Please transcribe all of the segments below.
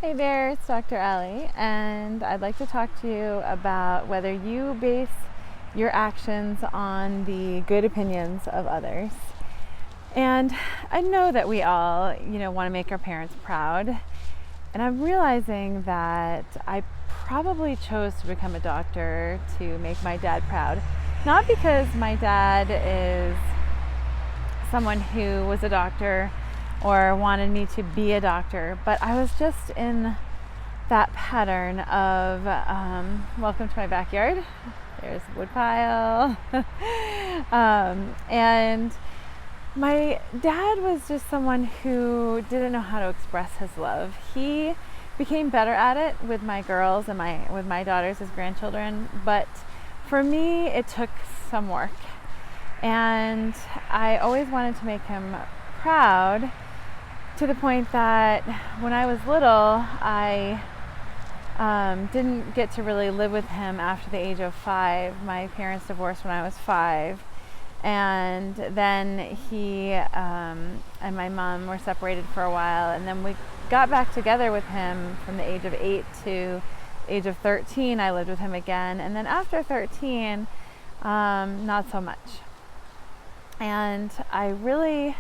Hey there, it's Dr.Ali, and I'd like to talk to you about whether you base your actions on the good opinions of others. And I know that we all, want to make our parents proud. And I'm realizing that I probably chose to become a doctor to make my dad proud. Not because my dad is someone who was a doctor or wanted me to be a doctor, but I was just in that pattern of welcome to my backyard. There's a wood pile. And my dad was just someone who didn't know how to express his love. He became better at it with my girls and with my daughters as grandchildren, but for me it took some work. And I always wanted to make him proud, to the point that when I was little, I didn't get to really live with him after the age of 5. My parents divorced when I was 5. And then he and my mom were separated for a while. And then we got back together with him from the age of 8 to the age of 13. I lived with him again. And then after 13, not so much. And I really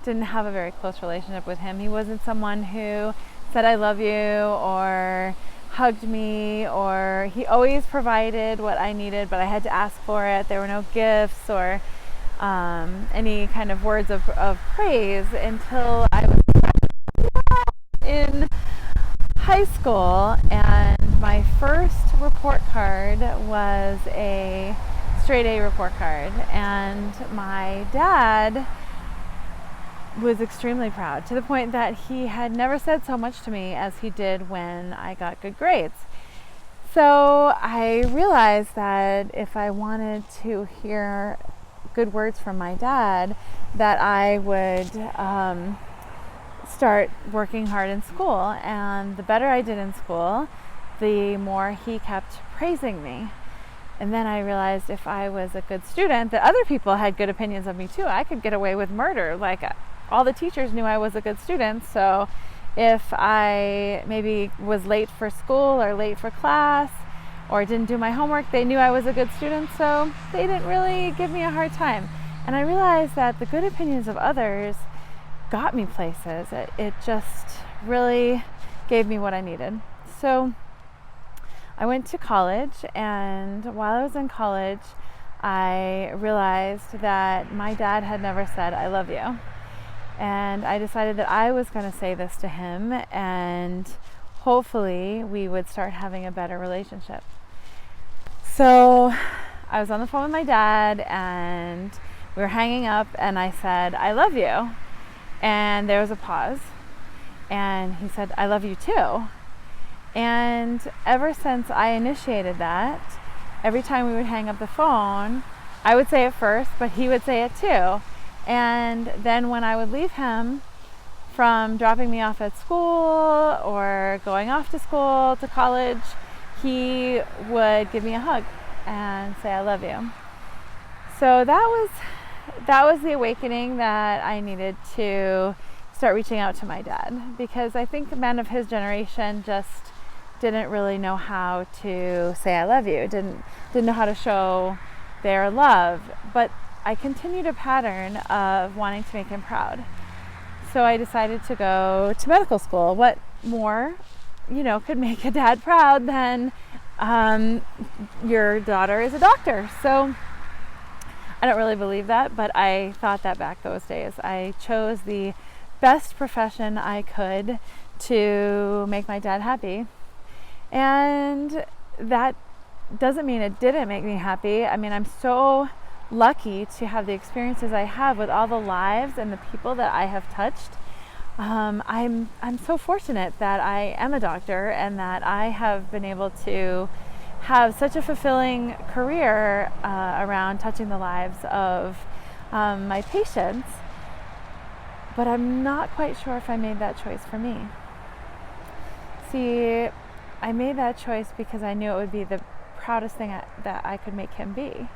didn't have a very close relationship with him. He wasn't someone who said I love you or hugged me, or he always provided what I needed, but I had to ask for it. There were no gifts or any kind of words of praise until I was in high school, and my first report card was a straight A report card, and my dad was extremely proud, to the point that he had never said so much to me as he did when I got good grades. So I realized that if I wanted to hear good words from my dad, that I would start working hard in school. And the better I did in school, the more he kept praising me. And then I realized if I was a good student, that other people had good opinions of me too. I could get away with murder. Like, all the teachers knew I was a good student, so if I maybe was late for school or late for class or didn't do my homework, they knew I was a good student, so they didn't really give me a hard time. And I realized that the good opinions of others got me places. It just really gave me what I needed. So I went to college, and while I was in college, I realized that my dad had never said, "I love you." And I decided that I was going to say this to him, and hopefully we would start having a better relationship. So I was on the phone with my dad, and we were hanging up, and I said, "I love you." And there was a pause, and he said, "I love you too." And ever since I initiated that, every time we would hang up the phone, I would say it first, but he would say it too. And then when I would leave him from dropping me off at school or going off to school to college, he would give me a hug and say, "I love you." So that was the awakening that I needed to start reaching out to my dad, because I think the men of his generation just didn't really know how to say "I love you," didn't know how to show their love. But I continued a pattern of wanting to make him proud. So I decided to go to medical school. What more, could make a dad proud than your daughter is a doctor? So I don't really believe that, but I thought that back those days. I chose the best profession I could to make my dad happy. And that doesn't mean it didn't make me happy. I mean, I'm so lucky to have the experiences I have with all the lives and the people that I have touched. I'm so fortunate that I am a doctor, and that I have been able to have such a fulfilling career around touching the lives of my patients. But I'm not quite sure if I made that choice for me. See, I made that choice because I knew it would be the proudest thing that I could make him be.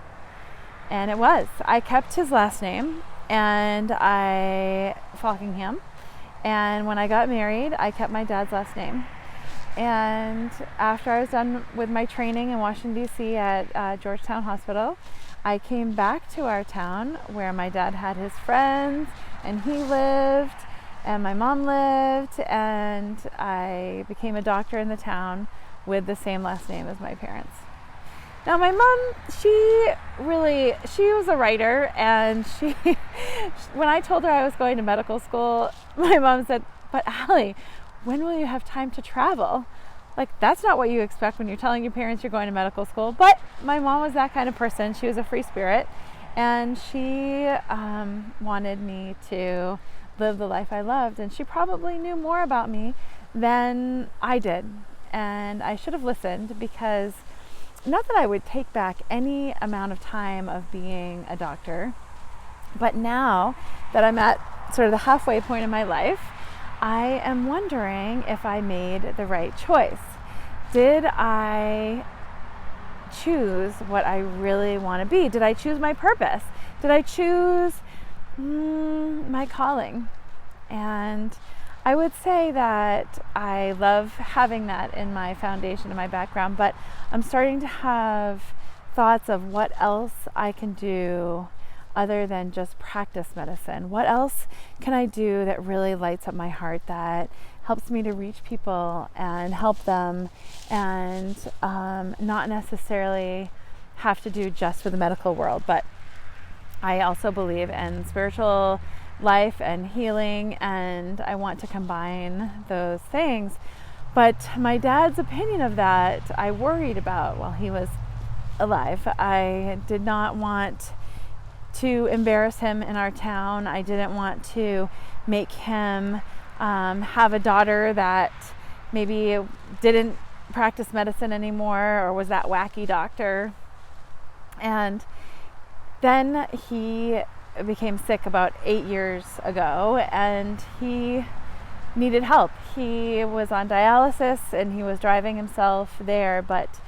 And it was. I kept his last name, and Falkingham. And when I got married, I kept my dad's last name. And after I was done with my training in Washington, D.C. at Georgetown Hospital, I came back to our town where my dad had his friends and he lived and my mom lived, and I became a doctor in the town with the same last name as my parents. Now my mom, she was a writer, and when I told her I was going to medical school, my mom said, "But Ali, when will you have time to travel? Like, that's not what you expect when you're telling your parents you're going to medical school." But my mom was that kind of person. She was a free spirit, and she wanted me to live the life I loved, and she probably knew more about me than I did, and I should have listened, because not that I would take back any amount of time of being a doctor, but now that I'm at sort of the halfway point in my life, I am wondering if I made the right choice. Did I choose what I really want to be? Did I choose my purpose? Did I choose my calling? And I would say that I love having that in my foundation, in my background, but I'm starting to have thoughts of what else I can do other than just practice medicine. What else can I do that really lights up my heart, that helps me to reach people and help them, and not necessarily have to do just with the medical world, but I also believe in spiritual life and healing, and I want to combine those things. But my dad's opinion of that, I worried about while he was alive. I did not want to embarrass him in our town. I didn't want to make him have a daughter that maybe didn't practice medicine anymore or was that wacky doctor. And then he became sick about 8 years ago, and he needed help. He was on dialysis and he was driving himself there, but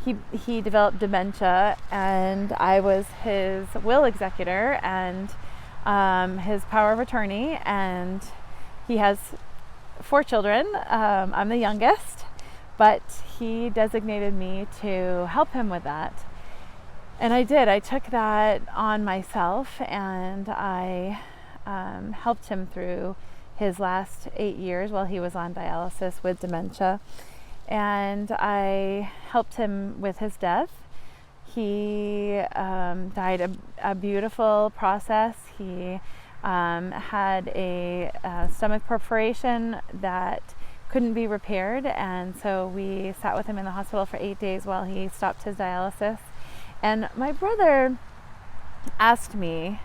he developed dementia, and I was his will executor and his power of attorney, and he has 4 children. I'm the youngest, but he designated me to help him with that. And I did. I took that on myself, and I helped him through his last 8 years while he was on dialysis with dementia. And I helped him with his death. He died a beautiful process. He had a stomach perforation that couldn't be repaired, and so we sat with him in the hospital for 8 days while he stopped his dialysis. And my brother asked me,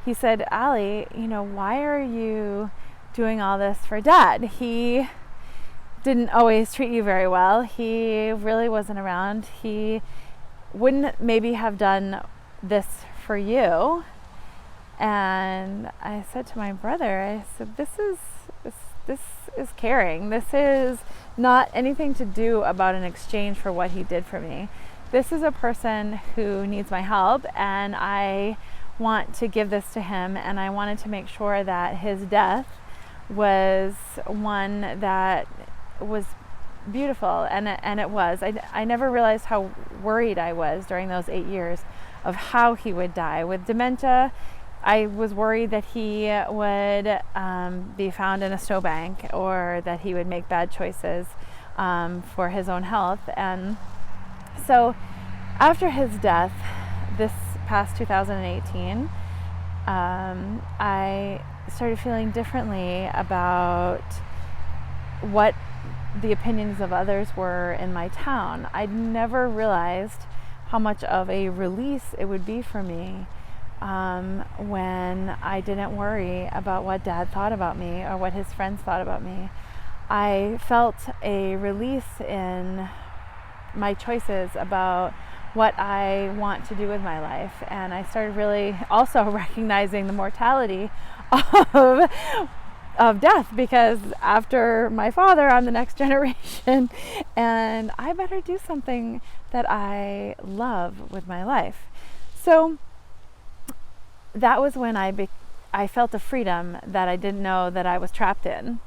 he said, "Ali, why are you doing all this for Dad? He didn't always treat you very well. He really wasn't around. He wouldn't maybe have done this for you." And I said to my brother, I said, this is caring. This is not anything to do about an exchange for what he did for me. This is a person who needs my help, and I want to give this to him, and I wanted to make sure that his death was one that was beautiful, and it was. I never realized how worried I was during those 8 years of how he would die. With dementia, I was worried that he would be found in a snowbank, or that he would make bad choices for his own health. And so after his death, this past 2018, I started feeling differently about what the opinions of others were in my town. I'd never realized how much of a release it would be for me when I didn't worry about what Dad thought about me or what his friends thought about me. I felt a release in my choices about what I want to do with my life, and I started really also recognizing the mortality of death, because after my father, I'm the next generation, and I better do something that I love with my life. So that was when I felt a freedom that I didn't know that I was trapped in.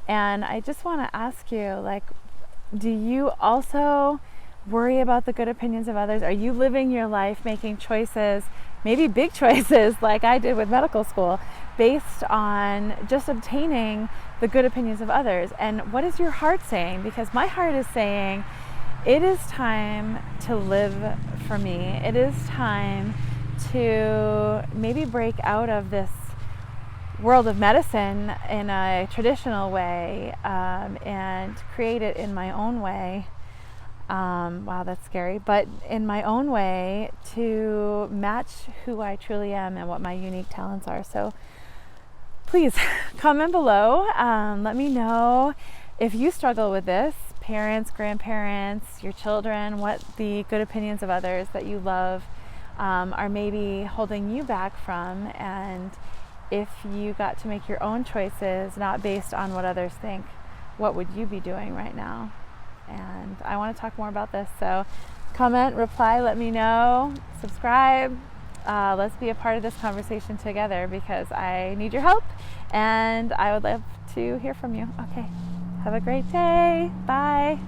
And I just want to ask you, Do you also worry about the good opinions of others? Are you living your life making choices, maybe big choices like I did with medical school, based on just obtaining the good opinions of others? And what is your heart saying? Because my heart is saying, it is time to live for me. It is time to maybe break out of this world of medicine in a traditional way, and create it in my own way. Wow, that's scary, but in my own way, to match who I truly am and what my unique talents are. So please comment below. Let me know if you struggle with this, parents, grandparents, your children, what the good opinions of others that you love are maybe holding you back from, and if you got to make your own choices, not based on what others think, what would you be doing right now? And I want to talk more about this. So comment, reply, let me know, subscribe. Let's be a part of this conversation together, because I need your help and I would love to hear from you. Okay, have a great day. Bye.